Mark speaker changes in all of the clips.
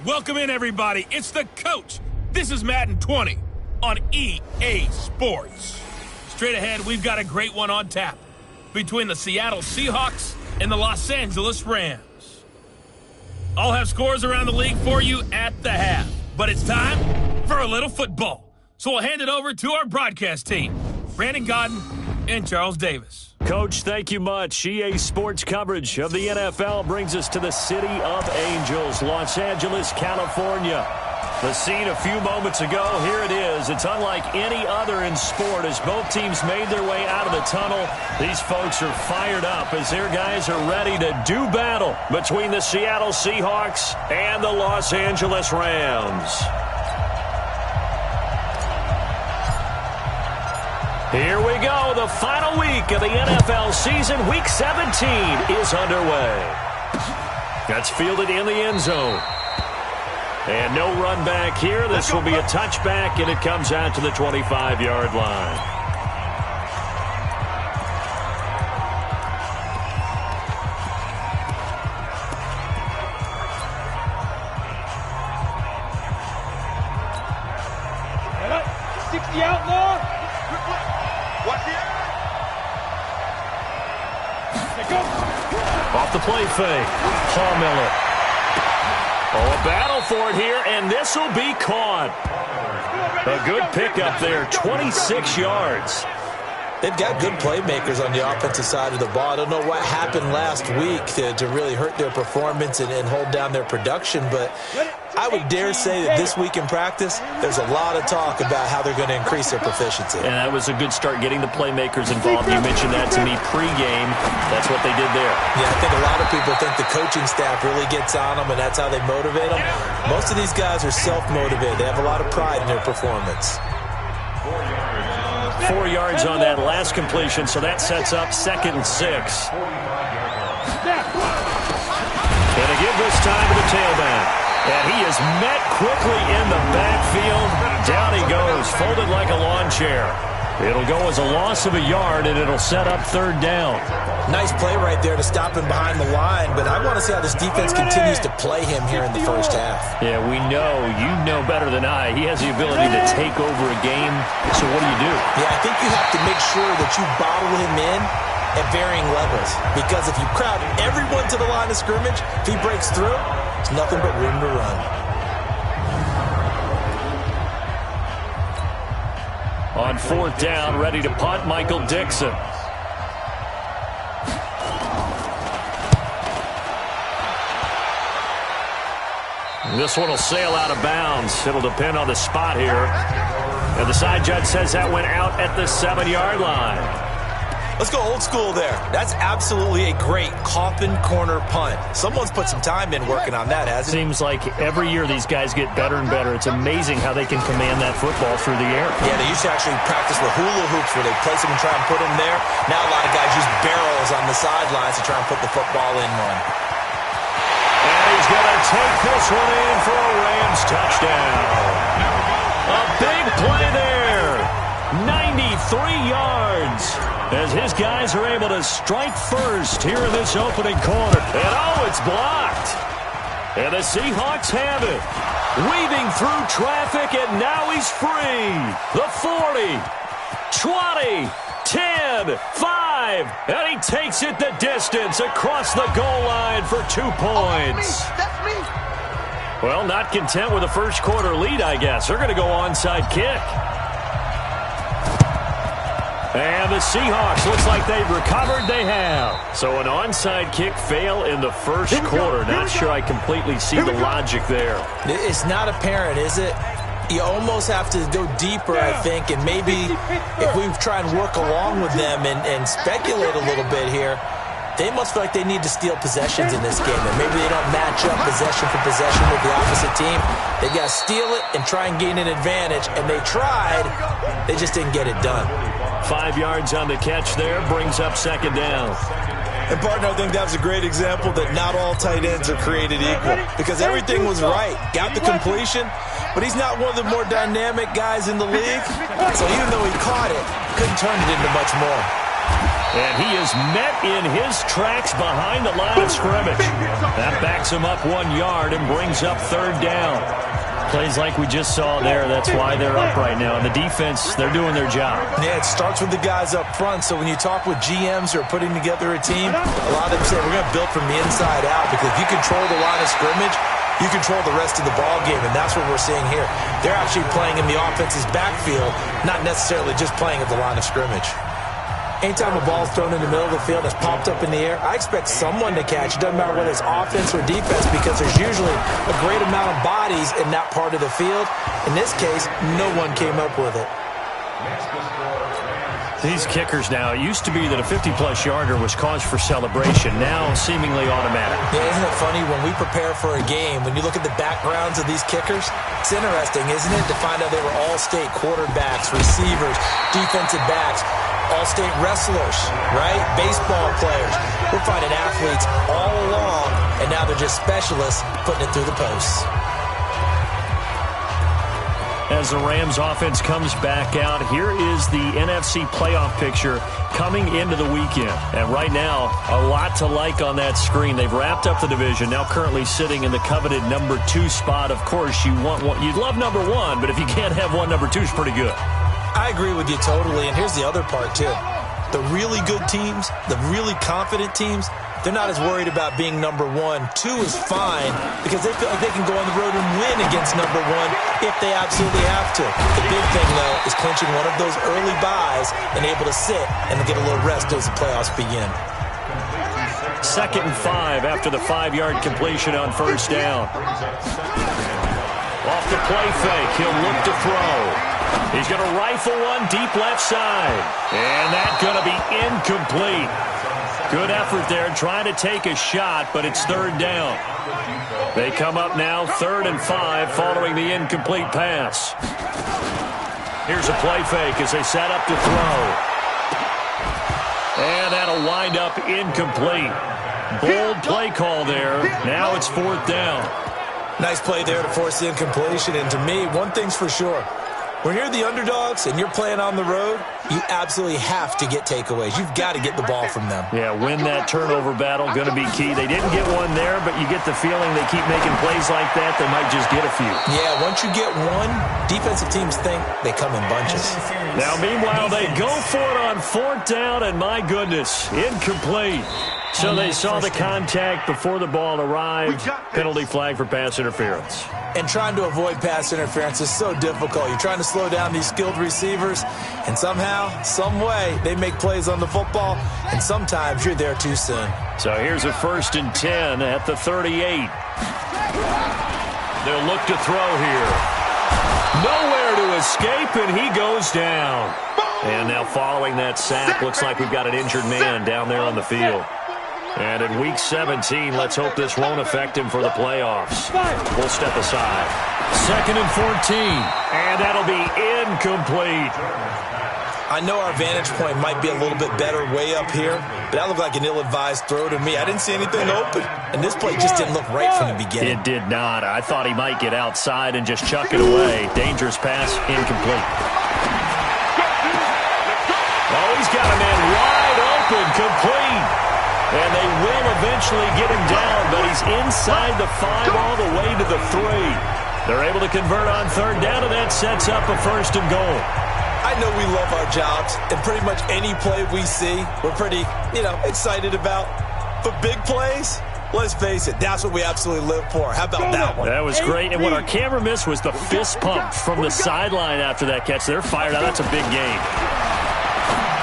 Speaker 1: Welcome in, everybody. It's the coach. This is Madden 20 on EA Sports. Straight ahead, we've got a great one on tap between the Seattle Seahawks and the Los Angeles Rams. I'll have scores around the league for you at the half, but it's time for a little football. So we'll hand it over to our broadcast team, Brandon Godden and Charles Davis.
Speaker 2: Coach, thank you much. EA Sports coverage of the NFL brings us to the City of Angels, Los Angeles, California. The scene a few moments ago, here it is. It's unlike any other in sport as both teams made their way out of the tunnel. These folks are fired up as their guys are ready to do battle between the Seattle Seahawks and the Los Angeles Rams. Here we go. The final week of the NFL season. Week 17 is underway. That's fielded in the end zone. And no run back here. This will be a touchback, and it comes out to the 25-yard line. Off the play fake. Paul Miller. Oh, a battle for it here, and this will be caught. A good pickup there, 26 yards.
Speaker 3: They've got good playmakers on the offensive side of the ball. I don't know what happened last week to really hurt their performance and hold down their production, but I would dare say that this week in practice, there's a lot of talk about how they're going to increase their proficiency.
Speaker 2: And that was a good start getting the playmakers involved. You mentioned that to me pregame. That's what they did there.
Speaker 3: Yeah, I think a lot of people think the coaching staff really gets on them, and that's how they motivate them. Most of these guys are self-motivated. They have a lot of pride in their performance.
Speaker 2: 4 yards on that last completion, so that sets up 2nd and 6. And a give this time to the tailback. And he is met quickly in the backfield. Down he goes, folded like a lawn chair. It'll go as a loss of a yard, and it'll set up 3rd down.
Speaker 3: Nice play right there to stop him behind the line, but I want to see how this defense continues to play him here in the first half.
Speaker 2: Yeah, we know, you know better than I, he has the ability to take over a game. So what do?
Speaker 3: Yeah, I think you have to make sure that you bottle him in at varying levels, because if you crowd everyone to the line of scrimmage, if he breaks through, it's nothing but room to run.
Speaker 2: On 4th down, ready to punt, Michael Dixon. This one will sail out of bounds. It'll depend on the spot here. And the side judge says that went out at the 7-yard line.
Speaker 3: Let's go old school there. That's absolutely a great coffin corner punt. Someone's put some time in working on that, hasn't it?
Speaker 2: Seems like every year these guys get better and better. It's amazing how they can command that football through the air.
Speaker 3: Yeah, they used to actually practice with hula hoops where they place them and try and put them there. Now a lot of guys use barrels on the sidelines to try and put the football in one.
Speaker 2: And he's going to take this one in for a Rams touchdown. A big play there. 93 yards. As his guys are able to strike first here in this opening quarter. And oh, it's blocked. And the Seahawks have it. Weaving through traffic, and now he's free. The 40, 20, 10, 5. And he takes it the distance across the goal line for 2 points.
Speaker 4: That's me.
Speaker 2: Well, not content with a first quarter lead, I guess. They're going to go onside kick. And the Seahawks, looks like they've recovered. They have. So an onside kick fail in the first quarter. Not sure I completely see the logic there.
Speaker 3: It's not apparent, is it? You almost have to go deeper, I think, and maybe if we try and work along with them and speculate a little bit here, they must feel like they need to steal possessions in this game, and maybe they don't match up possession for possession with the opposite team. They got to steal it and try and gain an advantage, and they tried. They just didn't get it done.
Speaker 2: 5 yards on the catch there, brings up 2nd down.
Speaker 3: And, partner, I think that was a great example that not all tight ends are created equal, because everything was right. Got the completion, but he's not one of the more dynamic guys in the league. So even though he caught it, couldn't turn it into much more.
Speaker 2: And he is met in his tracks behind the line of scrimmage. That backs him up 1 yard and brings up third down.
Speaker 4: Plays like we just saw there, that's why they're up right now. And the defense, they're doing their job.
Speaker 3: Yeah, it starts with the guys up front. So when you talk with GMs who are putting together a team, a lot of them say we're going to build from the inside out, because if you control the line of scrimmage, you control the rest of the ball game, and that's what we're seeing here. They're actually playing in the offense's backfield, not necessarily just playing at the line of scrimmage. Anytime a ball is thrown in the middle of the field that's popped up in the air, I expect someone to catch. It doesn't matter whether it's offense or defense, because there's usually a great amount of bodies in that part of the field. In this case, no one came up with it.
Speaker 4: These kickers now, it used to be that a 50-plus yarder was cause for celebration. Now, seemingly automatic.
Speaker 3: Yeah, isn't it funny when we prepare for a game, when you look at the backgrounds of these kickers, it's interesting, isn't it, to find out they were all-state quarterbacks, receivers, defensive backs, all-state wrestlers, right? Baseball players. We're finding athletes all along, and now they're just specialists putting it through the posts.
Speaker 4: As the Rams offense comes back out, here is the NFC playoff picture coming into the weekend. And right now, a lot to like on that screen. They've wrapped up the division, now currently sitting in the coveted number 2 spot. Of course, you want one, you'd love number 1, but if you can't have one, number 2 is pretty good.
Speaker 3: I agree with you totally, and here's the other part, too. The really good teams, the really confident teams, they're not as worried about being number 1. 2 is fine, because they feel like they can go on the road and win against number 1 if they absolutely have to. The big thing, though, is clinching one of those early byes and able to sit and get a little rest as the playoffs begin.
Speaker 2: 2nd and 5 after the 5-yard completion on first down. Off the play fake, he'll look to throw. He's going to rifle one deep left side. And that's going to be incomplete. Good effort there trying to take a shot, but it's third down. They come up now 3rd and 5 following the incomplete pass. Here's a play fake as they set up to throw. And that'll wind up incomplete. Bold play call there. Now it's 4th down.
Speaker 3: Nice play there to force the incompletion. And to me, one thing's for sure. When you're the underdogs and you're playing on the road, you absolutely have to get takeaways. You've got to get the ball from them.
Speaker 2: Yeah, win that turnover battle, going to be key. They didn't get one there, but you get the feeling they keep making plays like that, they might just get a few.
Speaker 3: Yeah, once you get one, defensive teams think they come in bunches.
Speaker 2: Now, meanwhile, they go for it on 4th down, and my goodness, incomplete. So they saw the contact before the ball arrived. Penalty flag for pass interference.
Speaker 3: And trying to avoid pass interference is so difficult. You're trying to slow down these skilled receivers, and somehow, some way, they make plays on the football, and sometimes you're there too soon.
Speaker 2: So here's a 1st and 10 at the 38. They'll look to throw here. Nowhere to escape, and he goes down. And now following that sack, looks like we've got an injured man down there on the field. And in Week 17, let's hope this won't affect him for the playoffs. We'll step aside.
Speaker 4: 2nd and 14.
Speaker 2: And that'll be incomplete.
Speaker 3: I know our vantage point might be a little bit better way up here, but that looked like an ill-advised throw to me. I didn't see anything open, and this play just didn't look right from the beginning.
Speaker 2: It did not. I thought he might get outside and just chuck it away. Dangerous pass, incomplete. Oh, he's got a man wide open, complete. And they will eventually get him down, but he's inside the 5 all the way to the 3. They're able to convert on 3rd down, and that sets up a 1st and goal.
Speaker 3: I know we love our jobs, and pretty much any play we see, we're pretty, excited about. But big plays, let's face it, that's what we absolutely live for. How about that one?
Speaker 2: That was great, and what our camera missed was the fist pump from the sideline after that catch. They're fired out. That's a big game.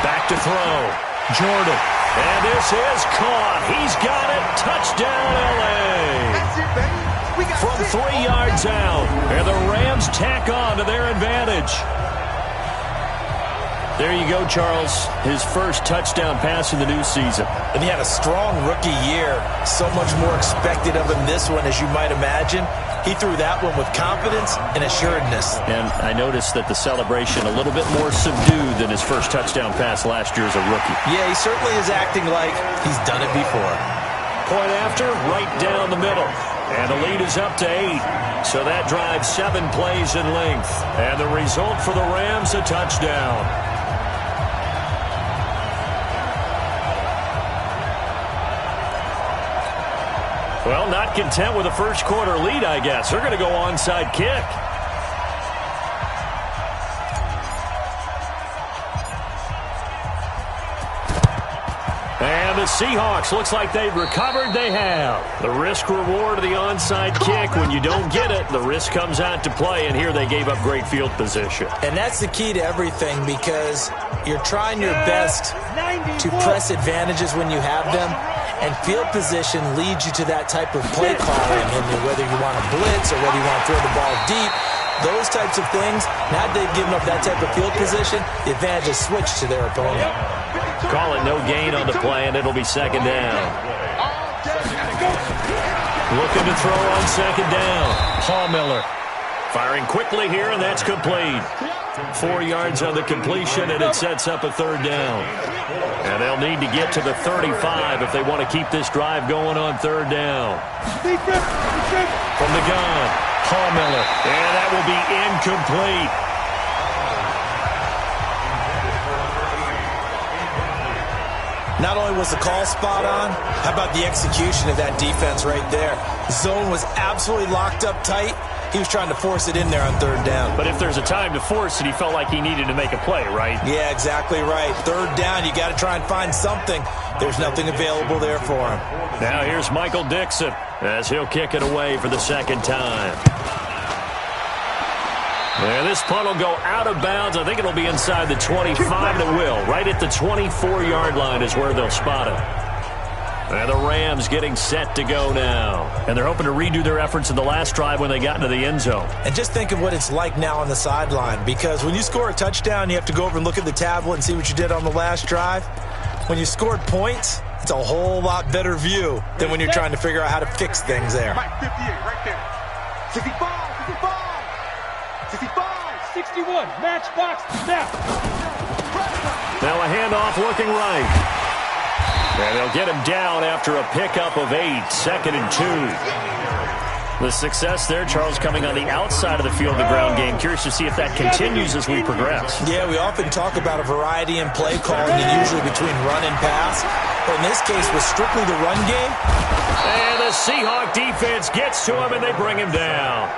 Speaker 2: Back to throw. Jordan. And this is caught. He's got it. Touchdown, L.A. From 3 yards out. And the Rams tack on to their advantage. There you go, Charles. His first touchdown pass in the new season.
Speaker 3: And he had a strong rookie year. So much more expected of him this one, as you might imagine. He threw that one with confidence and assuredness.
Speaker 2: And I noticed that the celebration a little bit more subdued than his first touchdown pass last year as a rookie.
Speaker 3: Yeah, he certainly is acting like he's done it before.
Speaker 2: Point after, right down the middle. And the lead is up to 8. So that drives 7 plays in length. And the result for the Rams, a touchdown.
Speaker 4: Well, not content with a first quarter lead, I guess. They're going to go onside kick. And the Seahawks, looks like they've recovered. They have. The risk reward of the onside kick. When you don't get it, the risk comes out to play, and here they gave up great field position.
Speaker 3: And that's the key to everything, because you're trying your best to press advantages when you have them, and field position leads you to that type of play calling, and whether you want to blitz or whether you want to throw the ball deep, those types of things. Now they've given up that type of field position, the advantage is switched to their opponent.
Speaker 4: Call it no gain on the play, and it'll be second down. Looking to throw on second down. Paul Miller firing quickly here, and that's complete. 4 yards on the completion, and it sets up a third down. And they'll need to get to the 35 if they want to keep this drive going on third down. From the gun, Paul Miller, and that will be incomplete.
Speaker 3: Not only was the call spot on, how about the execution of that defense right there? Zone was absolutely locked up tight. He was trying to force it in there on third down.
Speaker 4: But if there's a time to force it, he felt like he needed to make a play, right?
Speaker 3: Yeah, exactly right. Third down, you got to try and find something. There's nothing available there for him.
Speaker 4: Now here's Michael Dixon as he'll kick it away for the second time. And this punt will go out of bounds. I think it'll be inside the 25. It will. Right at the 24-yard line is where they'll spot it. And the Rams getting set to go now. And they're hoping to redo their efforts in the last drive when they got into the end zone.
Speaker 3: And just think of what it's like now on the sideline, because when you score a touchdown, you have to go over and look at the tablet and see what you did on the last drive. When you scored points, it's a whole lot better view than when you're trying to figure out how to fix things there.
Speaker 5: 58 right there. 65, 61, matchbox, snap.
Speaker 4: Now a handoff looking right. And they'll get him down after a pickup of 8, 2nd and 2. The success there, Charles, coming on the outside of the field, the ground game. Curious to see if that continues as we progress.
Speaker 3: Yeah, we often talk about a variety in play calling, and usually between run and pass. But in this case, with strictly the run game.
Speaker 4: And the Seahawk defense gets to him, and they bring him down.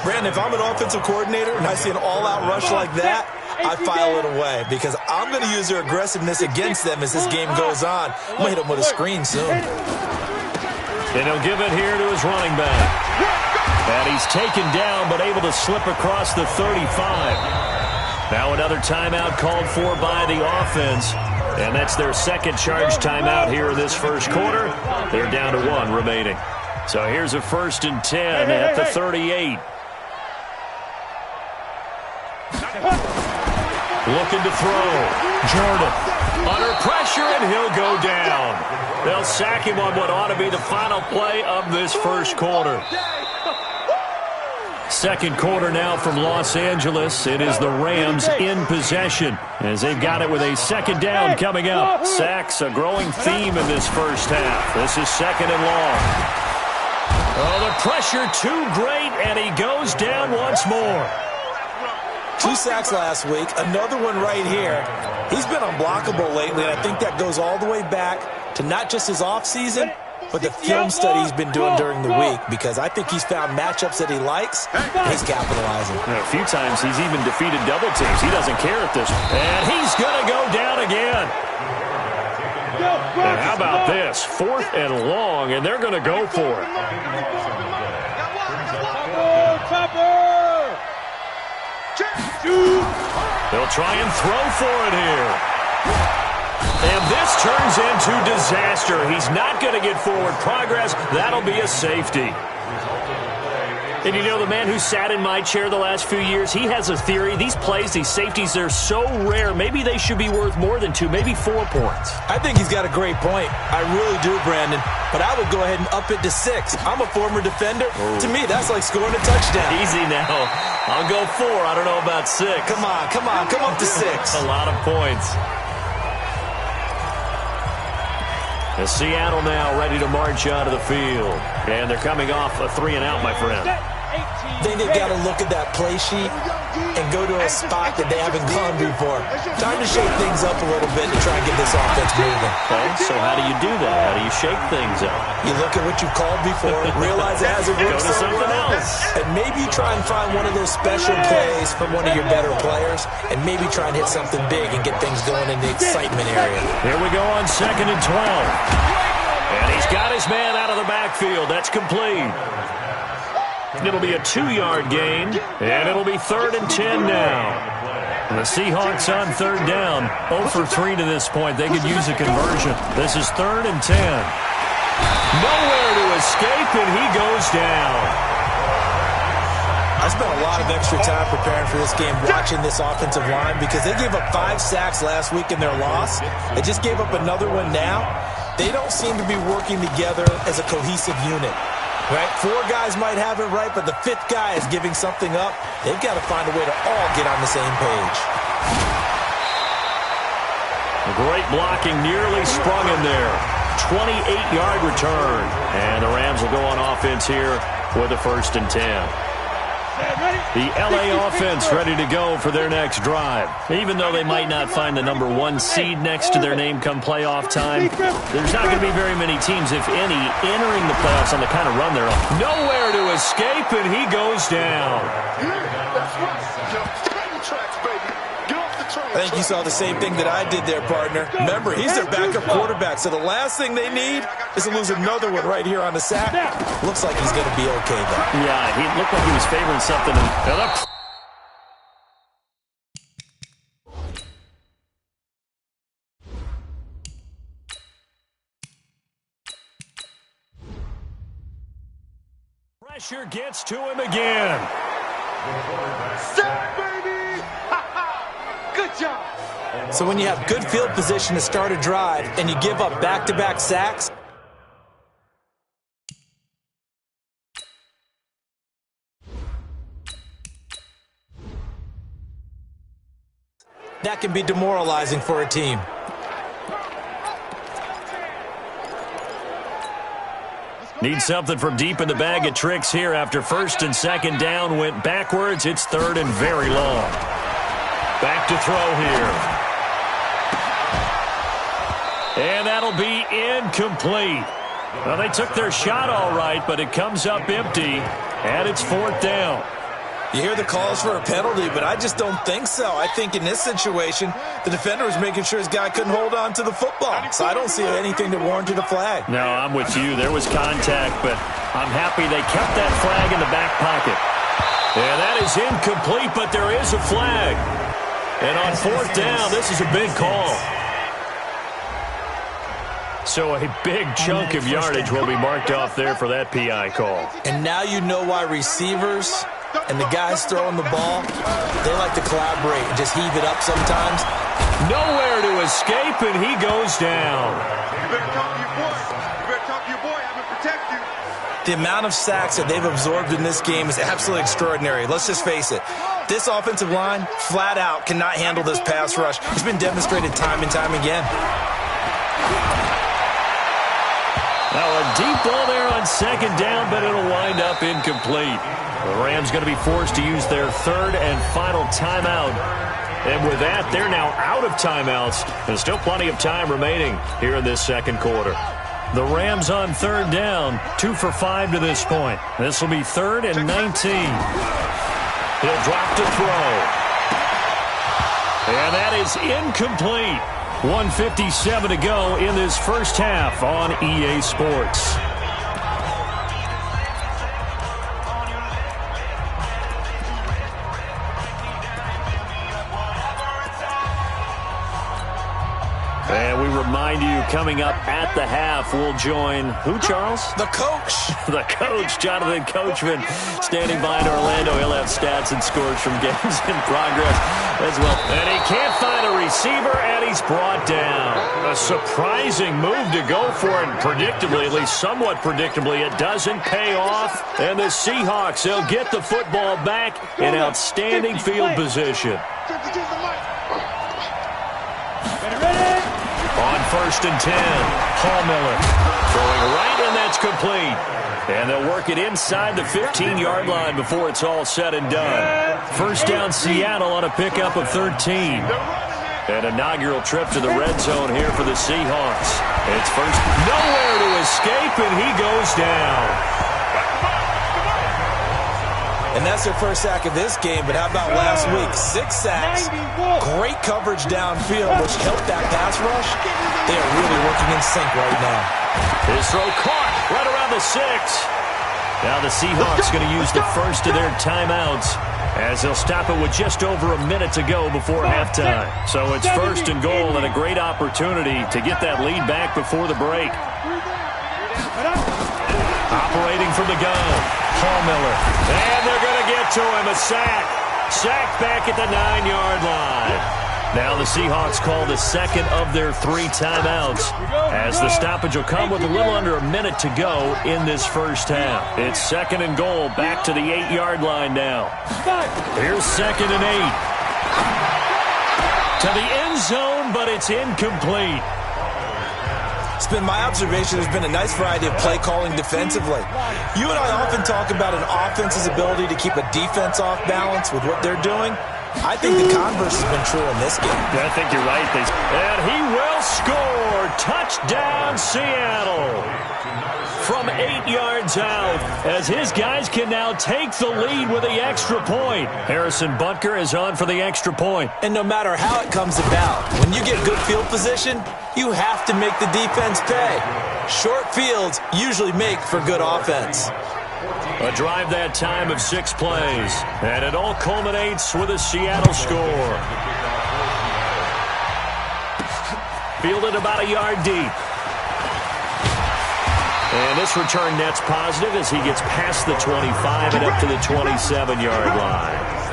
Speaker 3: Brandon, if I'm an offensive coordinator and I see an all-out rush like that, I file it away, because I'm going to use their aggressiveness against them as this game goes on. I'm going to hit them with a screen soon.
Speaker 4: And he'll give it here to his running back. And he's taken down, but able to slip across the 35. Now another timeout called for by the offense. And that's their second charge timeout here in this first quarter. They're down to 1 remaining. So here's a 1st and 10 at the 38. Looking to throw. Jordan under pressure, and he'll go down. They'll sack him on what ought to be the final play of this first quarter. Second quarter now from Los Angeles. It is the Rams in possession as they've got it with a second down coming up. Sacks a growing theme in this first half. This is 2nd and long. Oh, the pressure too great, and he goes down once more.
Speaker 3: 2 sacks last week, another one right here. He's been unblockable lately, and I think that goes all the way back to not just his offseason, but the film study he's been doing during the week, because I think he's found matchups that he likes, and he's capitalizing.
Speaker 4: A few times he's even defeated double teams. He doesn't care at this. And he's going to go down again. And how about this? 4th and long, and they're going to go for it. They'll try and throw for it here. And this turns into disaster. He's not going to get forward progress. That'll be a safety. And you know, the man who sat in my chair the last few years, he has a theory. These plays, these safeties, they're so rare. Maybe they should be worth more than 2, maybe 4 points.
Speaker 3: I think he's got a great point. I really do, Brandon. But I would go ahead and up it to 6. I'm a former defender. To me, that's like scoring a touchdown.
Speaker 4: Easy now. I'll go 4. I don't know about 6.
Speaker 3: Come on. Come up to 6.
Speaker 4: A lot of points. And Seattle now ready to march out of the field. And they're coming off a 3-and-out, my friend.
Speaker 3: I think they got to look at that play sheet and go to a spot that they haven't gone before. Time to shake things up a little bit to try and get this offense moving.
Speaker 4: Okay, so how do you do that? How do you shake things up?
Speaker 3: You look at what you called before, realize it hasn't worked
Speaker 4: Go to
Speaker 3: so
Speaker 4: something
Speaker 3: well,
Speaker 4: else.
Speaker 3: and maybe try and find one of those special plays from one of your better players, and maybe try and hit something big and get things going in the excitement area.
Speaker 4: Here we go on 2nd and 12. And he's got his man out of the backfield. That's complete. It'll be a 2-yard gain, and it'll be 3rd and 10 now. The Seahawks on 3rd down, 0 for 3 to this point. They could use a conversion. This is 3rd and 10. Nowhere to escape, and he goes down.
Speaker 3: I spent a lot of extra time preparing for this game, watching this offensive line, because they gave up 5 sacks last week in their loss. They just gave up another one now. They don't seem to be working together as a cohesive unit. Right? 4 guys might have it right, but the 5th guy is giving something up. They've got to find a way to all get on the same page.
Speaker 4: Great blocking, nearly sprung in there. 28-yard return. And the Rams will go on offense here with a 1st and 10. The LA offense ready to go for their next drive. Even though they might not find the number 1 seed next to their name come playoff time, there's not going to be very many teams, if any, entering the playoffs on the kind of run they're on. Nowhere to escape, and he goes down.
Speaker 3: I think you saw the same thing that I did there, partner. Remember, he's their backup quarterback, so the last thing they need is to lose another one right here on the sack. Looks like he's going to be okay, though.
Speaker 4: Yeah, he looked like he was favoring something. Pressure gets to him again.
Speaker 5: Sack, baby! Good job.
Speaker 3: So when you have good field position to start a drive and you give up back-to-back sacks, that can be demoralizing for a team.
Speaker 4: Need something from deep in the bag of tricks here after 1st and 2nd down went backwards. It's 3rd and very long. Back to throw here. And that'll be incomplete. Well, they took their shot all right, but it comes up empty, and it's 4th down.
Speaker 3: You hear the calls for a penalty, but I just don't think so. I think in this situation, the defender was making sure his guy couldn't hold on to the football. So I don't see anything that warranted a flag.
Speaker 4: No, I'm with you. There was contact, but I'm happy they kept that flag in the back pocket. And that is incomplete, but there is a flag. And on 4th down, this is a big call. So a big chunk of yardage will be marked off there for that PI call.
Speaker 3: And now you know why receivers and the guys throwing the ball, they like to collaborate and just heave it up sometimes.
Speaker 4: Nowhere to escape, and he goes down.
Speaker 5: You better talk to your boy. You better talk to your boy. Have him protect you.
Speaker 3: The amount of sacks that they've absorbed in this game is absolutely extraordinary. Let's just face it. This offensive line, flat out, cannot handle this pass rush. It's been demonstrated time and time again.
Speaker 4: Now a deep ball there on 2nd down, but it'll wind up incomplete. The Rams going to be forced to use their 3rd and final timeout. And with that, they're now out of timeouts. There's still plenty of time remaining here in this 2nd quarter. The Rams on 3rd down, 2 for 5 to this point. This will be 3rd and 19. He'll drop to throw. And that is incomplete. 1:57 to go in this first half on EA Sports. And we remind you, coming up at the half, we'll join who, Charles?
Speaker 3: The coach.
Speaker 4: The coach, Jonathan Coachman, standing by in Orlando. He'll have stats and scores from games in progress as well. And he can't find a receiver, and he's brought down. A surprising move to go for it, predictably, at least somewhat predictably. It doesn't pay off. And the Seahawks, they'll get the football back in outstanding field position.
Speaker 5: Ready?
Speaker 4: On 1st and 10, Paul Miller throwing right, and that's complete. And they'll work it inside the 15-yard line before it's all said and done. First down, Seattle on a pickup of 13. An inaugural trip to the red zone here for the Seahawks. It's first, nowhere to escape, and he goes down.
Speaker 3: And that's their first sack of this game, but how about last week? 6 sacks, great coverage downfield, which helped that pass rush. They are really working in sync right now.
Speaker 4: His throw caught right around the 6. Now the Seahawks going to use the first of their timeouts as they'll stop it with just over a minute to go before halftime. So it's first and goal and a great opportunity to get that lead back before the break. Operating from the gun, Paul Miller. And they're going to get to him, a sack. Sacked back at the 9-yard line. Now the Seahawks call the second of their 3 timeouts as the stoppage will come with a little under a minute to go in this first half. It's second and goal, back to the 8-yard line now. Here's second and 8. To the end zone, but it's incomplete.
Speaker 3: It's been my observation there's been a nice variety of play calling defensively. You and I often talk about an offense's ability to keep a defense off balance with what they're doing. I think the converse has been true in this game.
Speaker 4: I think you're right. And he will score. Touchdown, Seattle. From 8 yards out, as his guys can now take the lead with the extra point. Harrison Butker is on for the extra point.
Speaker 3: And no matter how it comes about, when you get good field position, you have to make the defense pay. Short fields usually make for good offense.
Speaker 4: A drive that time of 6 plays. And it all culminates with a Seattle score. Fielded about a yard deep. And this return net's positive as he gets past the 25 and up to the 27-yard line.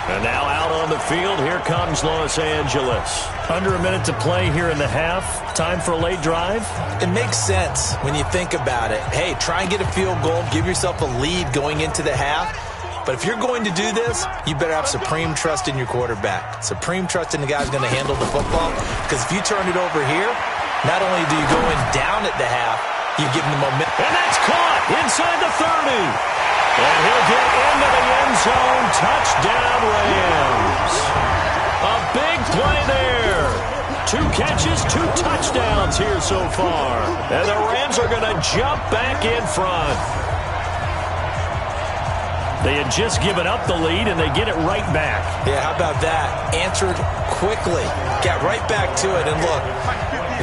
Speaker 4: And now out on the field, here comes Los Angeles. Under a minute to play here in the half. Time for a late drive.
Speaker 3: It makes sense when you think about it. Hey, try and get a field goal. Give yourself a lead going into the half. But if you're going to do this, you better have supreme trust in your quarterback. Supreme trust in the guy who's going to handle the football. Because if you turn it over here, not only do you go in down at the half, you give them the momentum.
Speaker 4: And that's caught inside the 30. And he'll get into the end zone. Touchdown, Rams. A big play there. 2 catches, 2 touchdowns here so far. And the Rams are going to jump back in front. They had just given up the lead, and they get it right back.
Speaker 3: Yeah, how about that? Answered quickly. Got right back to it. And look,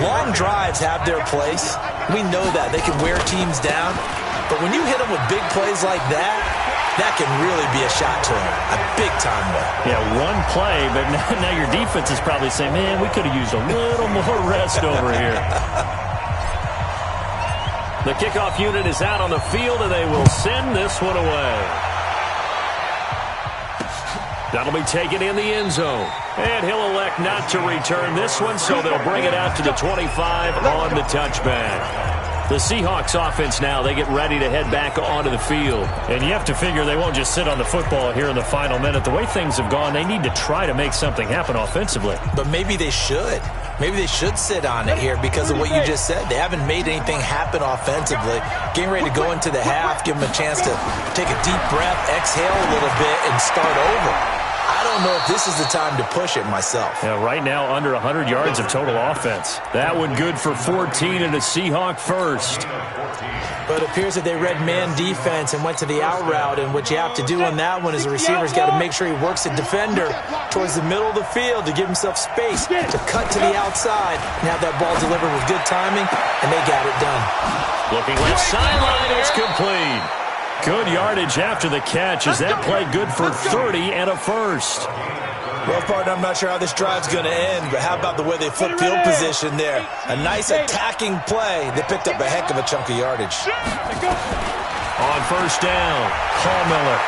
Speaker 3: long drives have their place. We know that. They can wear teams down. But when you hit them with big plays like that, that can really be a shot to them. A big-time one.
Speaker 4: Yeah, one play, but now your defense is probably saying, man, we could have used a little more rest over here. The kickoff unit is out on the field, and they will send this one away. That'll be taken in the end zone. And he'll elect not to return this one, so they'll bring it out to the 25 on the touchback. The Seahawks offense now, they get ready to head back onto the field. And you have to figure they won't just sit on the football here in the final minute. The way things have gone, they need to try to make something happen offensively.
Speaker 3: But maybe they should. Maybe they should sit on it here because of what you just said. They haven't made anything happen offensively. Getting ready to go into the half, give them a chance to take a deep breath, exhale a little bit, and start over. I don't know if this is the time to push it myself.
Speaker 4: Yeah, right now, under 100 yards of total offense. That one good for 14 and a Seahawk first.
Speaker 3: But it appears that they read man defense and went to the out route, and what you have to do on that one is the receiver's got to make sure he works a defender towards the middle of the field to give himself space to cut to the outside and have that ball delivered with good timing, and they got it done.
Speaker 4: Looking left sideline, it's complete. Good yardage after the catch. Is that play good for 30 and a first?
Speaker 3: Well, partner, I'm not sure how this drive's going to end, but how about the way they flip field position there? A nice attacking play. They picked up a heck of a chunk of yardage.
Speaker 4: On first down, Paul Miller.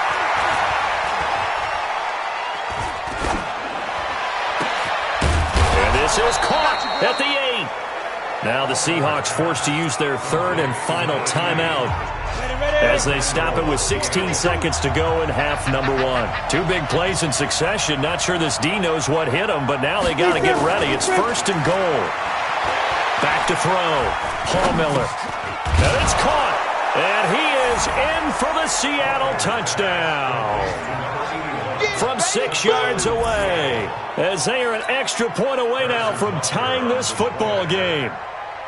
Speaker 4: And this is caught at the 8. Now the Seahawks forced to use their third and final timeout. as they stop it with 16 seconds to go in half number one. Two big plays in succession. Not sure this D knows what hit him, but now they got to get ready. It's first and goal. Back to throw. Paul Miller. And it's caught. And he is in for the Seattle touchdown. From 6 yards away, as they are an extra point away now from tying this football game.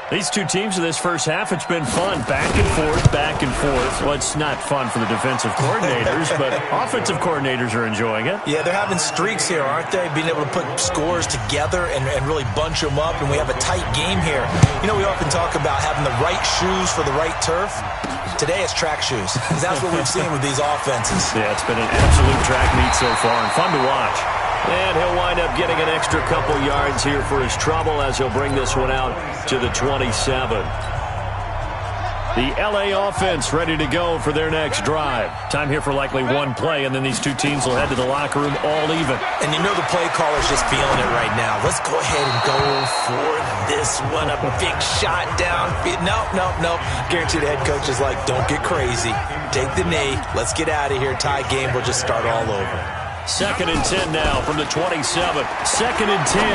Speaker 4: These two teams in this first half, it's been fun. Back and forth, back and forth. Well, it's not fun for the defensive coordinators, but offensive coordinators are enjoying it.
Speaker 3: Yeah, they're having streaks here, aren't they? Being able to put scores together and really bunch them up, and we have a tight game here. You know, we often talk about having the right shoes for the right turf. Today it's track shoes, because that's what we've seen with these offenses.
Speaker 4: Yeah, it's been an absolute track meet so far, and fun to watch. And he'll wind up getting an extra couple yards here for his trouble as he'll bring this one out to the 27. The LA offense ready to go for their next drive. Time here for likely one play, and then these two teams will head to the locker room all even.
Speaker 3: And you know the play caller's just feeling it right now. Let's go ahead and go for this one. A big shot down. Nope. Guarantee the head coach is like, don't get crazy. Take the knee. Let's get out of here. Tie game. We'll just start all over.
Speaker 4: 2nd and 10 now from the 27. 2nd and 10.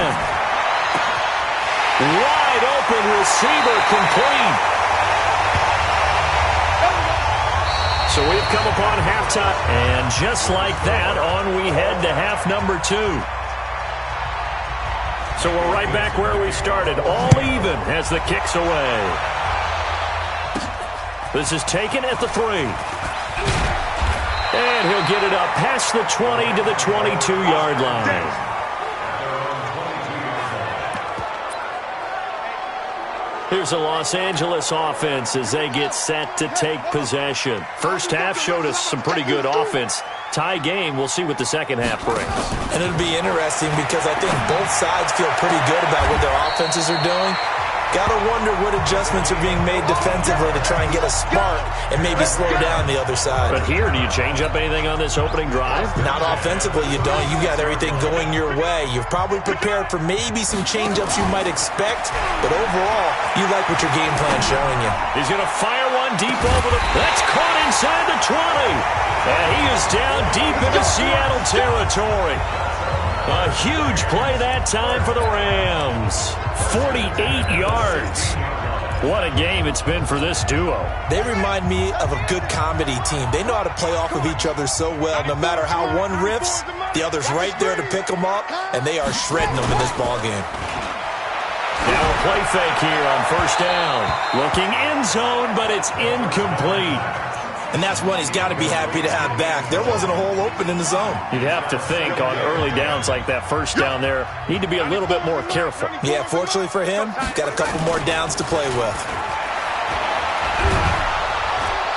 Speaker 4: Wide open receiver complete. So we've come upon halftime. And just like that, on we head to half number 2. So we're right back where we started. All even as the kick's away. This is taken at the 3. And he'll get it up past the 20 to the 22-yard line. Here's the Los Angeles offense as they get set to take possession. First half showed us some pretty good offense. Tie game, we'll see what the second half brings.
Speaker 3: And it'll be interesting because I think both sides feel pretty good about what their offenses are doing. Gotta wonder what adjustments are being made defensively to try and get a spark and maybe slow down the other side.
Speaker 4: But here, do you change up anything on this opening drive?
Speaker 3: Not offensively, you don't. You got everything going your way. You've probably prepared for maybe some change-ups you might expect, but overall, you like what your game plan's showing you.
Speaker 4: He's going to fire one deep over the... That's caught inside the 20. And he is down deep into Seattle territory. A huge play that time for the Rams. 48 yards. What a game it's been for this duo.
Speaker 3: They remind me of a good comedy team. They know how to play off of each other so well. No matter how one riffs, the other's right there to pick them up, and they are shredding them in this ballgame.
Speaker 4: Now a play fake here on first down. Looking end zone, but it's incomplete.
Speaker 3: And that's one he's got to be happy to have back. There wasn't a hole open in the zone.
Speaker 4: You'd have to think on early downs like that first down there, need to be a little bit more careful.
Speaker 3: Yeah, fortunately for him, got a couple more downs to play with.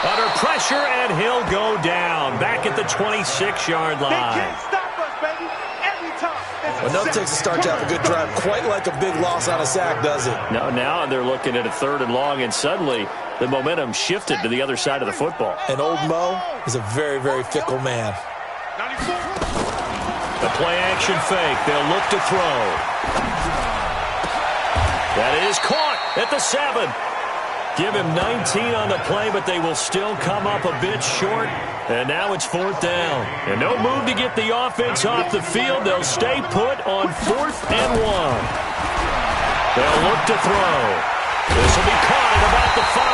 Speaker 4: Under pressure, and he'll go down. Back at the 26-yard line.
Speaker 5: They can't stop us, baby. Every time.
Speaker 3: Well, no takes a start to have a good drive. Quite like a big loss on a sack, does it?
Speaker 4: No, now they're looking at a 3rd and long, and suddenly the momentum shifted to the other side of the football.
Speaker 3: And old Mo is a very, very fickle man.
Speaker 5: 94.
Speaker 4: The play-action fake. They'll look to throw. That is caught at the 7. Give him 19 on the play, but they will still come up a bit short. And now it's 4th down. And no move to get the offense off the field. They'll stay put on 4th and 1. They'll look to throw. This will be caught at about the 5.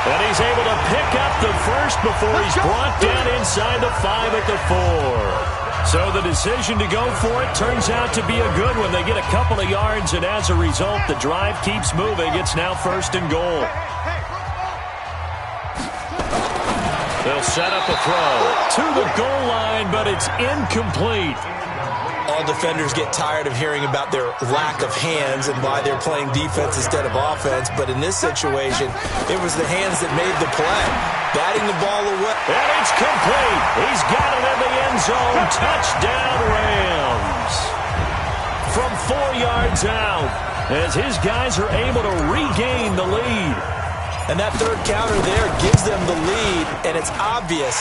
Speaker 4: And he's able to pick up the first before he's brought down inside the 5 at the 4. So the decision to go for it turns out to be a good one. They get a couple of yards, and as a result, the drive keeps moving. It's now 1st and goal. They'll set up a throw to the goal line, but it's incomplete.
Speaker 3: All defenders get tired of hearing about their lack of hands and why they're playing defense instead of offense. But in this situation, it was the hands that made the play. Batting the ball away.
Speaker 4: And it's complete. He's got it in the end zone. Touchdown, Rams. From 4 yards out, as his guys are able to regain the lead.
Speaker 3: And that 3rd counter there gives them the lead, and it's obvious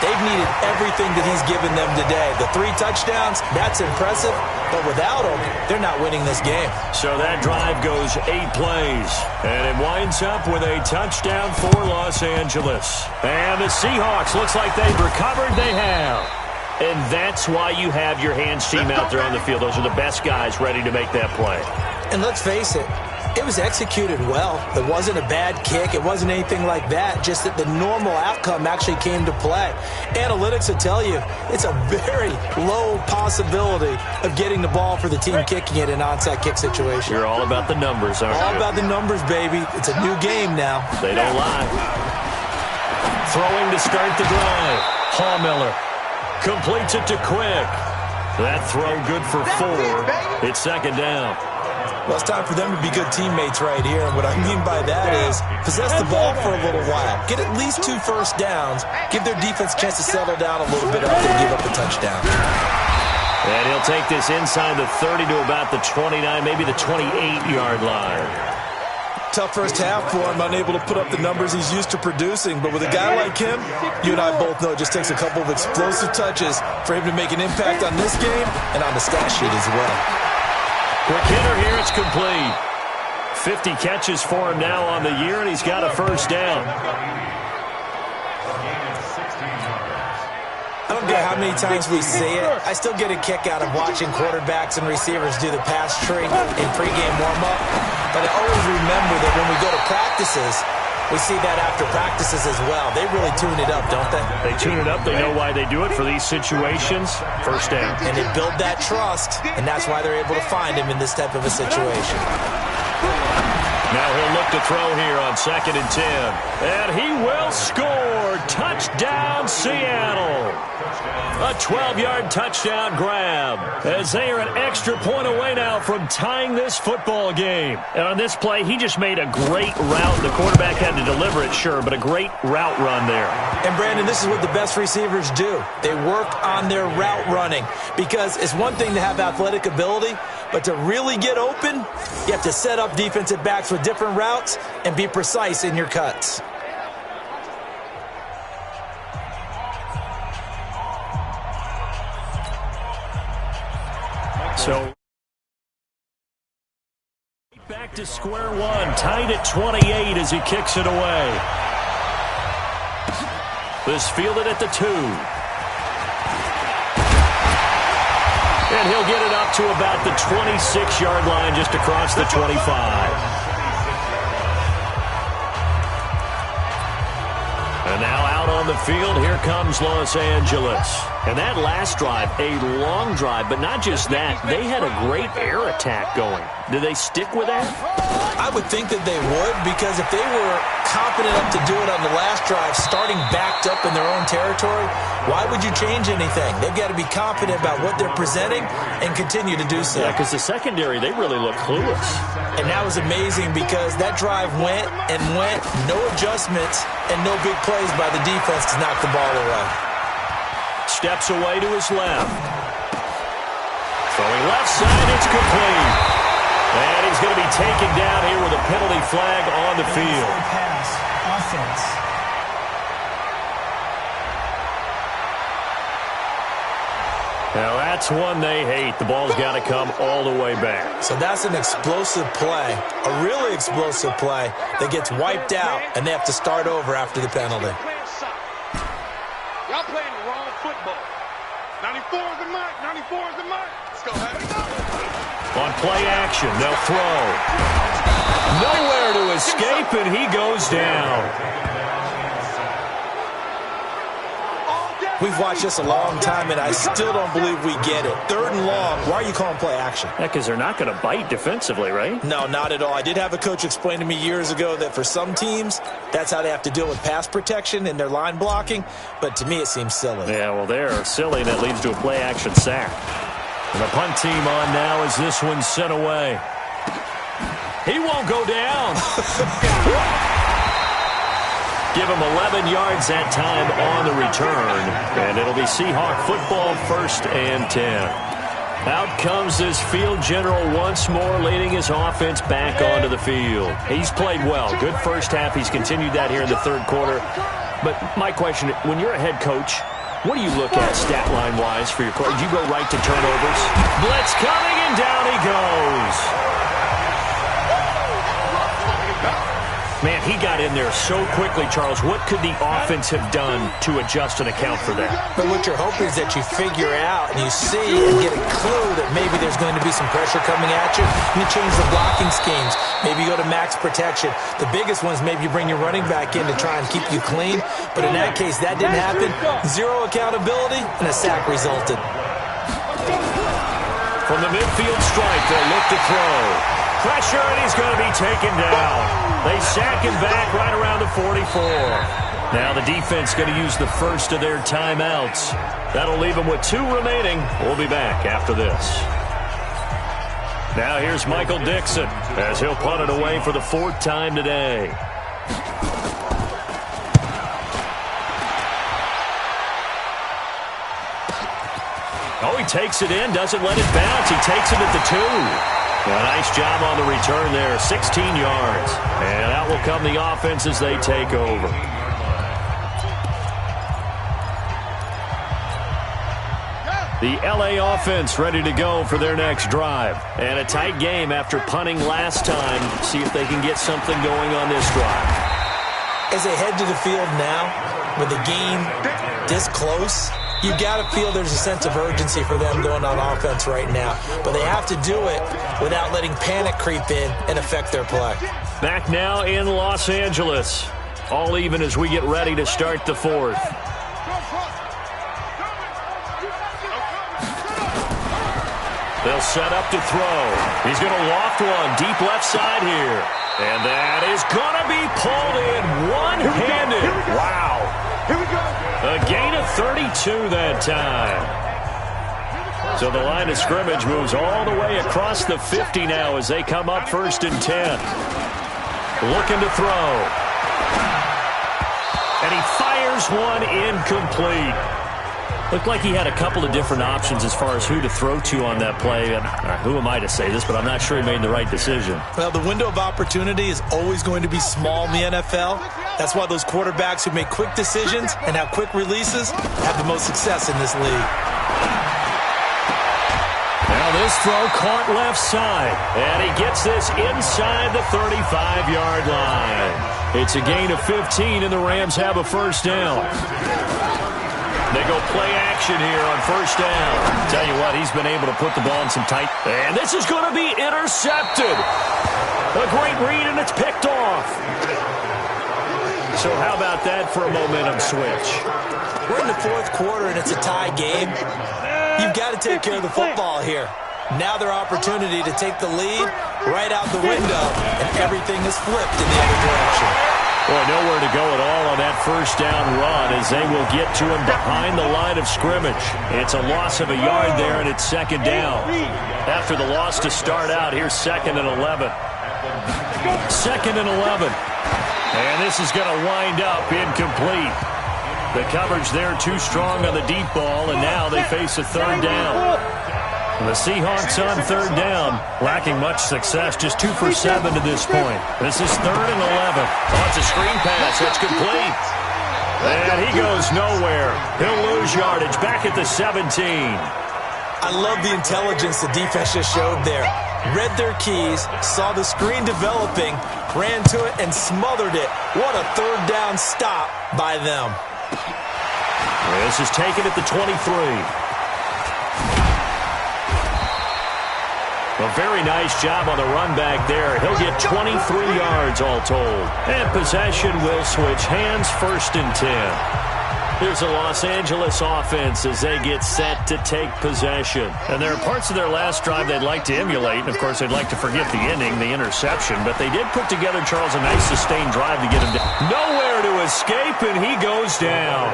Speaker 3: They've needed everything that he's given them today. The 3 touchdowns, that's impressive, but without him, they're not winning this game.
Speaker 4: So that drive goes 8 plays, and it winds up with a touchdown for Los Angeles. And the Seahawks, looks like they've recovered. They have. And that's why you have your hands team out there on the field. Those are the best guys ready to make that play.
Speaker 3: And let's face it, it was executed well. It wasn't a bad kick. It wasn't anything like that. Just that the normal outcome actually came to play. Analytics will tell you it's a very low possibility of getting the ball for the team kicking it in an onside kick situation.
Speaker 4: You're all about the numbers, aren't you?
Speaker 3: All about the numbers, baby. It's a new game now. They
Speaker 4: don't lie. Throwing to start the drive. Hallmiller completes it to Quick. That throw good for 4. It's second down.
Speaker 3: Well, it's time for them to be good teammates right here. And what I mean by that is possess the ball for a little while. Get at least 2 first downs. Give their defense a chance to settle down a little bit after they give up a touchdown.
Speaker 4: And he'll take this inside the 30 to about the 29, maybe the 28-yard line.
Speaker 3: Tough first half for him, unable to put up the numbers he's used to producing. But with a guy like him, you and I both know it just takes a couple of explosive touches for him to make an impact on this game and on the stat sheet as well.
Speaker 4: Quick hitter here, it's complete. 50 catches for him now on the year, and he's got a first down.
Speaker 3: I don't care how many times we see it, I still get a kick out of watching quarterbacks and receivers do the pass tree in pregame warm-up. But I always remember that when we go to practices, we see that after practices as well. They really tune it up, don't they?
Speaker 4: They tune it up. They know why they do it for these situations. First down.
Speaker 3: And they build that trust, and that's why they're able to find him in this type of a situation.
Speaker 4: Now he'll look to throw here on 2nd and 10. And he will score. Touchdown, Seattle. A 12-yard touchdown grab as they are an extra point away now from tying this football game. And on this play, he just made a great route. The quarterback had to deliver it, sure, but a great route run there.
Speaker 3: And, Brandon, this is what the best receivers do. They work on their route running because it's one thing to have athletic ability, but to really get open, you have to set up defensive backs with different routes and be precise in your cuts.
Speaker 4: So back to square one, tied at 28 as he kicks it away. This fielded at the 2. And he'll get it up to about the 26-yard line, just across the 25. And now out on the field, here comes Los Angeles. And that last drive, a long drive, but not just that. They had a great air attack going. Do they stick with that?
Speaker 3: I would think that they would, because if they were confident enough to do it on the last drive, starting backed up in their own territory, why would you change anything? They've got to be confident about what they're presenting and continue to do so.
Speaker 4: Yeah, because the secondary, they really look clueless.
Speaker 3: And that was amazing because that drive went and went, no adjustments and no big plays by the defense to knock the ball away.
Speaker 4: Steps away to his left. Throwing left side, it's complete. And he's going to be taken down here with a penalty flag on the field.
Speaker 6: Pass, offense.
Speaker 4: Now that's one they hate. The ball's got to come all the way back.
Speaker 3: So that's an explosive play, a really explosive play that gets wiped out, and they have to start over after the penalty.
Speaker 5: Y'all playing the wrong football. 94 is the mark. 94 is the mark. Let's go.
Speaker 4: On play action, they'll throw. Nowhere to escape, and he goes down.
Speaker 3: We've watched this a long time, and I still don't believe we get it. 3rd and long, why are you calling play action?
Speaker 4: Yeah, because they're not going to bite defensively, right?
Speaker 3: No, not at all. I did have a coach explain to me years ago that for some teams, that's how they have to deal with pass protection and their line blocking, but to me it seems silly.
Speaker 4: Yeah, well, they're silly, and that leads to a play action sack. And the punt team on now as this one's sent away. He won't go down. Give him 11 yards that time on the return. And it'll be Seahawk football, 1st and 10. Out comes this field general once more, leading his offense back onto the field. He's played well. Good first half. He's continued that here in the third quarter. But my question, when you're a head coach, what do you look at stat line-wise for your court? Do you go right to turnovers? Blitz coming, and down he goes. Man, he got in there so quickly, Charles. What could the offense have done to adjust and account for that?
Speaker 3: But what you're hoping is that you figure out and you see and get a clue that maybe there's going to be some pressure coming at you. You change the blocking schemes. Maybe you go to max protection. The biggest one is maybe you bring your running back in to try and keep you clean. But in that case, that didn't happen. Zero accountability, and a sack resulted.
Speaker 4: From the midfield stripe, they'll look to throw. Pressure, and he's going to be taken down. They sack him back right around the 44. Now the defense going to use the first of their timeouts. That'll leave them with 2 remaining. We'll be back after this. Now here's Michael Dixon as he'll punt it away for the 4th time today. Oh, he takes it in, doesn't let it bounce. He takes it at the 2. A nice job on the return there, 16 yards. And out will come the offense as they take over. The LA offense ready to go for their next drive. And a tight game after punting last time. See if they can get something going on this drive.
Speaker 3: As they head to the field now, with the game this close, you got to feel there's a sense of urgency for them going on offense right now. But they have to do it without letting panic creep in and affect their play.
Speaker 4: Back now in Los Angeles. All even as we get ready to start the 4th. They'll set up to throw. He's going to loft one deep left side here. And that is going to be pulled in one-handed. Wow.
Speaker 5: Here we go.
Speaker 4: A gain of 32 that time. So the line of scrimmage moves all the way across the 50 now as they come up 1st and 10. Looking to throw. And he fires one incomplete. Looked like he had a couple of different options as far as who to throw to on that play. And who am I to say this, but I'm not sure he made the right decision.
Speaker 3: Well, the window of opportunity is always going to be small in the NFL. That's why those quarterbacks who make quick decisions and have quick releases have the most success in this league.
Speaker 4: Now this throw caught left side. And he gets this inside the 35-yard line. It's a gain of 15, and the Rams have a 1st down. They go play action here on 1st down. Tell you what, he's been able to put the ball in some tight. And this is going to be intercepted. A great read, and it's picked off. So how about that for a momentum switch?
Speaker 3: We're in the 4th quarter, and it's a tie game. You've got to take care of the football here. Now their opportunity to take the lead right out the window, and everything is flipped in the other direction.
Speaker 4: Boy, nowhere to go at all on that 1st down run as they will get to him behind the line of scrimmage. It's a loss of a yard there, and it's 2nd down. After the loss to start out, here's 2nd and 11. 2nd and 11. And this is going to wind up incomplete. The coverage there too strong on the deep ball, and now they face a 3rd down. The Seahawks on 3rd down, lacking much success, just 2 for 7 to this point. This is 3rd and 11. Oh, it's a screen pass. It's complete. And he goes nowhere. He'll lose yardage back at the 17.
Speaker 3: I love the intelligence the defense just showed there. Read their keys, saw the screen developing, ran to it, and smothered it. What a 3rd down stop by them.
Speaker 4: This is taken at the 23. A very nice job on the run back there. He'll get 23 yards all told. And possession will switch hands, 1st and 10. Here's the Los Angeles offense as they get set to take possession. And there are parts of their last drive they'd like to emulate. And, of course, they'd like to forget the ending, the interception. But they did put together, Charles, a nice sustained drive to get him down. Nowhere to escape, and he goes down.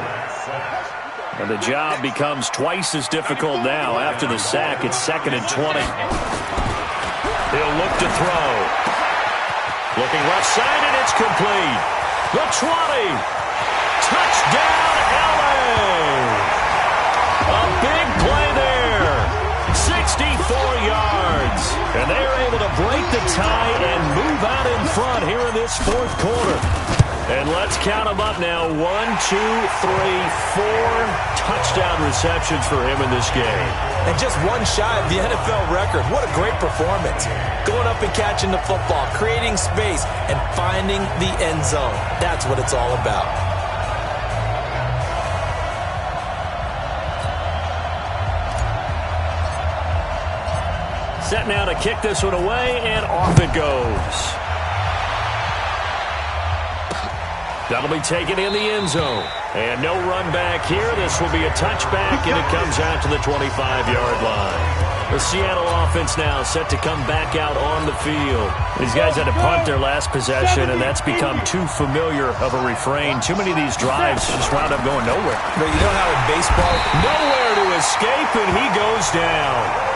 Speaker 4: And the job becomes twice as difficult now. After the sack, it's 2nd and 20. He'll look to throw. Looking left side, and it's complete. The 20. Touchdown, LA. A big play there. tie and move out in front here in this fourth quarter. And let's count them up now. 1, 2, 3, 4 touchdown receptions for him in this game.
Speaker 3: And just one shy of the NFL record. What a great performance. Going up and catching the football, creating space, and finding the end zone. That's what it's all about.
Speaker 4: Set now to kick this one away, and off it goes. That'll be taken in the end zone. And no run back here. This will be a touchback, and it comes out to the 25-yard line. The Seattle offense now set to come back out on the field. These guys had to punt their last possession, and that's become too familiar of a refrain. Too many of these drives just wound up going nowhere.
Speaker 3: But you know how in baseball,
Speaker 4: nowhere to escape, and he goes down.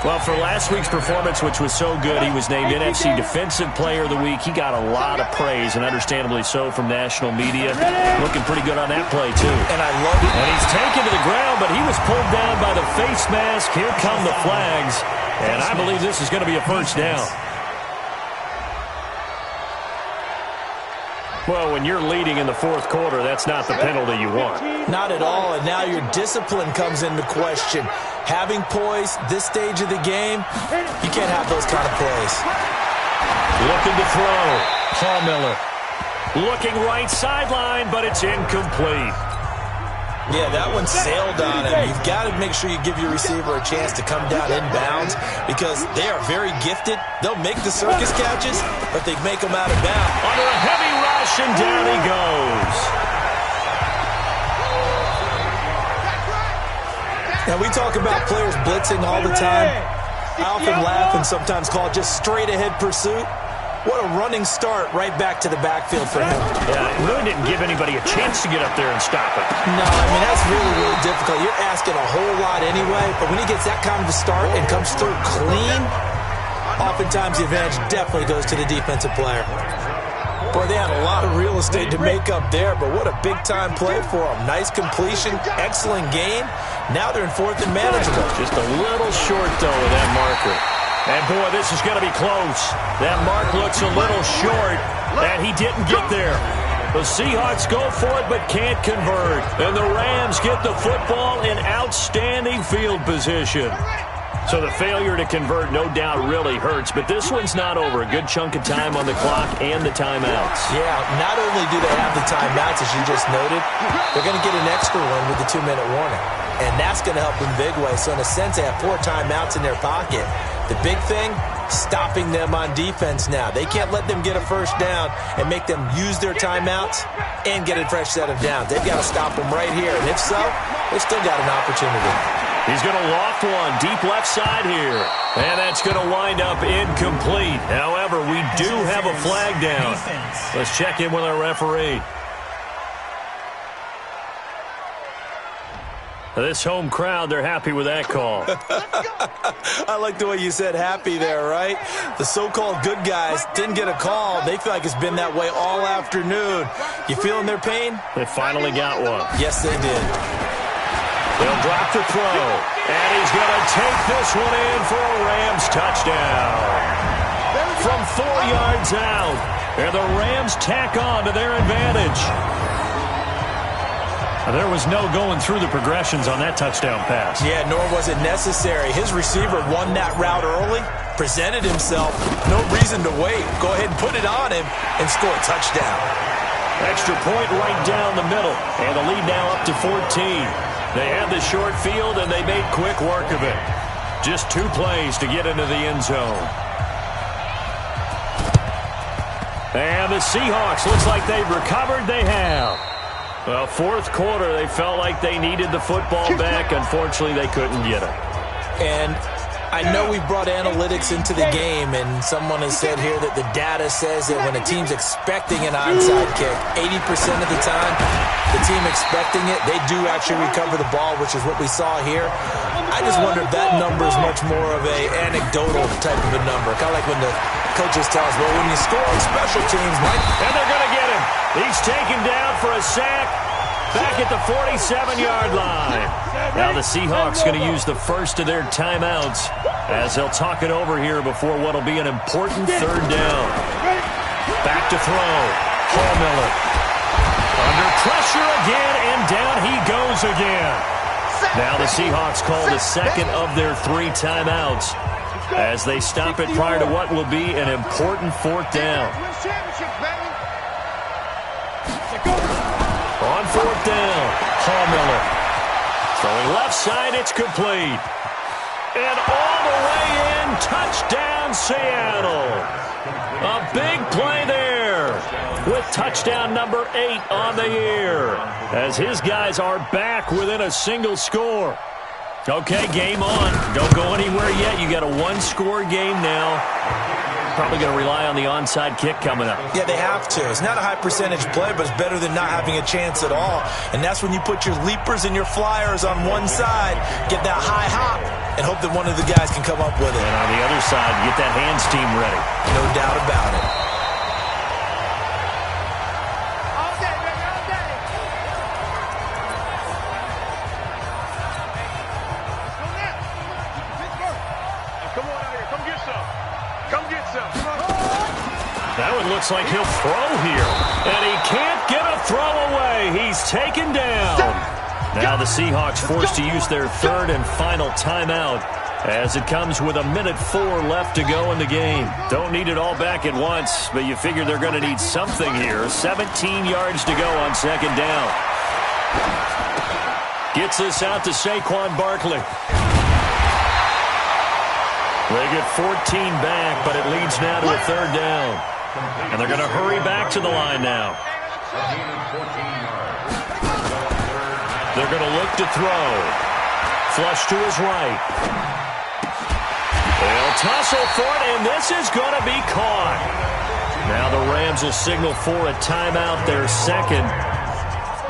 Speaker 4: Well, for last week's performance, which was so good, he was named NFC Defensive Player of the Week. He got a lot of praise, and understandably so, from national media. Looking pretty good on that play, too.
Speaker 3: And I love it.
Speaker 4: And he's taken to the ground, but he was pulled down by the face mask. Here come the flags, and I believe this is going to be a first down. Well, when you're leading in the fourth quarter, that's not the penalty you want.
Speaker 3: Not at all, and now your discipline comes into question. Having poise this stage of the game, you can't have those kind of plays.
Speaker 4: Looking to throw. Paul Miller. Looking right sideline, but it's incomplete.
Speaker 3: Yeah, that one sailed on him. You've got to make sure you give your receiver a chance to come down inbounds because they are very gifted. They'll make the circus catches, but they make them out of bounds.
Speaker 4: Under a heavy rush, and down he goes.
Speaker 3: Now, we talk about players blitzing all the time. I often laugh and sometimes call it just straight-ahead pursuit. What a running start right back to the backfield for him.
Speaker 4: Yeah, it really didn't give anybody a chance to get up there and stop it.
Speaker 3: No, I mean, that's really, really difficult. You're asking a whole lot anyway, but when he gets that kind of a start and comes through clean, oftentimes the advantage definitely goes to the defensive player. Boy, they had a lot of real estate to make up there, but what a big-time play for them. Nice completion, excellent game. Now they're in fourth and manageable.
Speaker 4: Just a little short, though, with that marker. And, boy, this is going to be close. That mark looks a little short, and he didn't get there. The Seahawks go for it but can't convert. And the Rams get the football in outstanding field position. So the failure to convert, no doubt, really hurts. But this one's not over. A good chunk of time on the clock and the timeouts.
Speaker 3: Yeah, not only do they have the timeouts, as you just noted, they're going to get an extra one with the 2-minute warning. And that's going to help in a big way. So in a sense, they have 4 timeouts in their pocket. The big thing, stopping them on defense now. They can't let them get a first down and make them use their timeouts and get a fresh set of downs. They've got to stop them right here. And if so, they've still got an opportunity.
Speaker 4: He's going to loft one deep left side here. And that's going to wind up incomplete. However, we do have a flag down. Let's check in with our referee. This home crowd, they're happy with that call.
Speaker 3: I like the way you said happy there, right? The so-called good guys didn't get a call. They feel like it's been that way all afternoon. You feeling their pain?
Speaker 4: They finally got one.
Speaker 3: Yes, they did.
Speaker 4: They'll drop the throw. And he's going to take this one in for a Rams touchdown. From 4 yards out. And the Rams tack on to their advantage. There was no going through the progressions on that touchdown pass.
Speaker 3: Yeah, nor was it necessary. His receiver won that route early, presented himself. No reason to wait. Go ahead and put it on him and score a touchdown.
Speaker 4: Extra point right down the middle. And the lead now up to 14. They had the short field, and they made quick work of it. Just 2 plays to get into the end zone. And the Seahawks, looks like they've recovered. They have. Well, fourth quarter, they felt like they needed the football back. Unfortunately, they couldn't get it.
Speaker 3: And I know we brought analytics into the game, and someone has said here that the data says that when a team's expecting an onside kick, 80% of the time, the team expecting it, they do actually recover the ball, which is what we saw here. I just wonder if that number is much more of a anecdotal type of a number. Kind of like when the coaches tell us, well, when you score on special teams, Mike.
Speaker 4: And they're going to get him. He's taken down for a sack back at the 47-yard line. Now the Seahawks going to use the first of their timeouts as they'll talk it over here before what will be an important third down. Back to throw. Hallmiller. Under pressure again, and down he goes again. Now the Seahawks call the second of their 3 timeouts as they stop it prior to what will be an important fourth down. On fourth down, Hallmiller. Throwing left side, it's complete. And all the way in, touchdown Seattle. A big play there with touchdown number 8 on the year as his guys are back within a single score. Okay, game on. Don't go anywhere yet. You got a 1-score game now. Probably going to rely on the onside kick coming up.
Speaker 3: Yeah, they have to. It's not a high percentage play, but it's better than not having a chance at all. And that's when you put your leapers and your flyers on one side, get that high hop, and hope that one of the guys can come up with it.
Speaker 4: And on the other side, get that hands team ready.
Speaker 3: No doubt about it.
Speaker 5: All day, baby, all day. Come on out here. Come get some. Come get some.
Speaker 4: That one looks like he'll throw here. And he can't get a throw away. He's taken down. Now the Seahawks forced to use their third and final timeout as it comes with 1:04 left to go in the game. Don't need it all back at once, but you figure they're going to need something here. 17 yards to go on second down. Gets this out to Saquon Barkley. They get 14 back, but it leads now to a third down. And they're going to hurry back to the line now. They're going to look to throw. Flush to his right. They'll tussle for it, and this is going to be caught. Now the Rams will signal for a timeout, their second.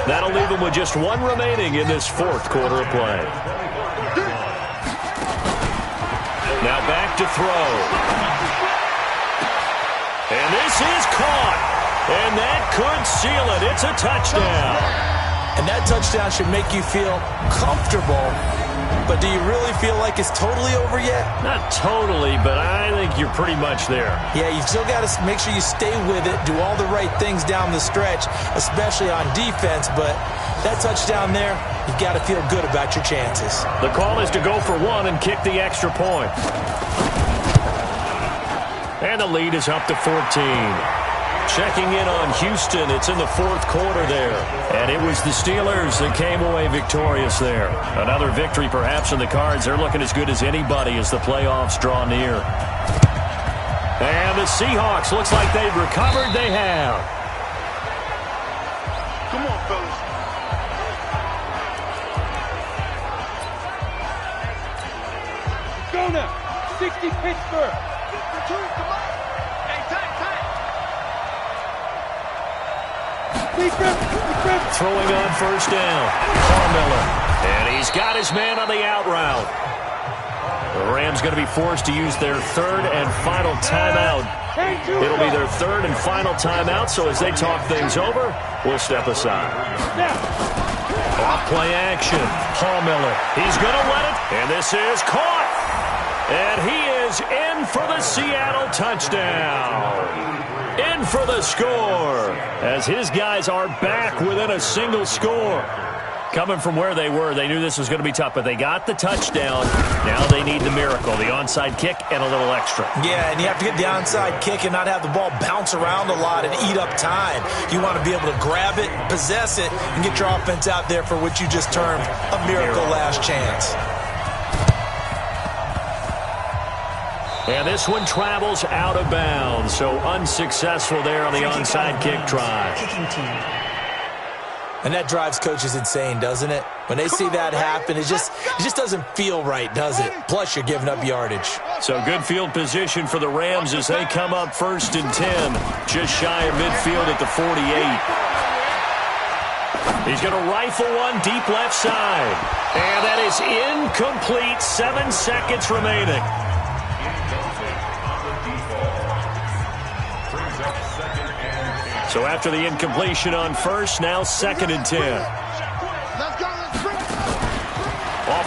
Speaker 4: That'll leave them with just 1 remaining in this fourth quarter of play. Now back to throw. And this is caught. And that could seal it. It's a touchdown.
Speaker 3: And that touchdown should make you feel comfortable. But do you really feel like it's totally over yet?
Speaker 4: Not totally, but I think you're pretty much there.
Speaker 3: Yeah, you still got to make sure you stay with it, do all the right things down the stretch, especially on defense. But that touchdown there, you've got to feel good about your chances.
Speaker 4: The call is to go for 1 and kick the extra point. And the lead is up to 14. Checking in on Houston. It's in the fourth quarter there. And it was the Steelers that came away victorious there. Another victory perhaps in the cards. They're looking as good as anybody as the playoffs draw near. And the Seahawks, looks like they've recovered. They have.
Speaker 5: Come on, fellas.
Speaker 7: Go now. 60 Pittsburgh.
Speaker 5: Hey, tight.
Speaker 4: Throwing on first down. Hallmiller. And he's got his man on the out route. The Rams going to be forced to use their third and final timeout. It'll be their third and final timeout, so as they talk things over, we'll step aside. Off play action. Hallmiller. He's going to let it, and this is caught. And he is in for the Seattle touchdown. In for the score as his guys are back within a single score. Coming from where they were, they knew this was going to be tough, but they got the touchdown. Now they need the miracle, the onside kick and a little extra.
Speaker 3: Yeah, and you have to get the onside kick and not have the ball bounce around a lot and eat up time. You want to be able to grab it, possess it, and get your offense out there for what you just termed a miracle last chance.
Speaker 4: And this one travels out of bounds, so unsuccessful there on the onside kick try.
Speaker 3: And that drives coaches insane, doesn't it? When they see that happen, it just doesn't feel right, does it? Plus, you're giving up yardage.
Speaker 4: So good field position for the Rams as they come up 1st and 10, just shy of midfield at the 48. He's going to rifle one deep left side. And that is incomplete. 7 seconds remaining. So after the incompletion on first, now 2nd and 10.
Speaker 5: Let's go.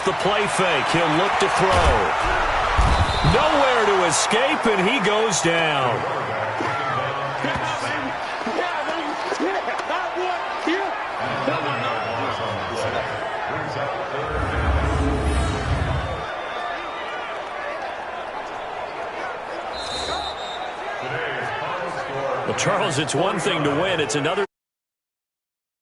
Speaker 4: off the play fake. He'll look to throw. Nowhere to escape, and he goes down. Well, Charles, it's one thing to win. It's another.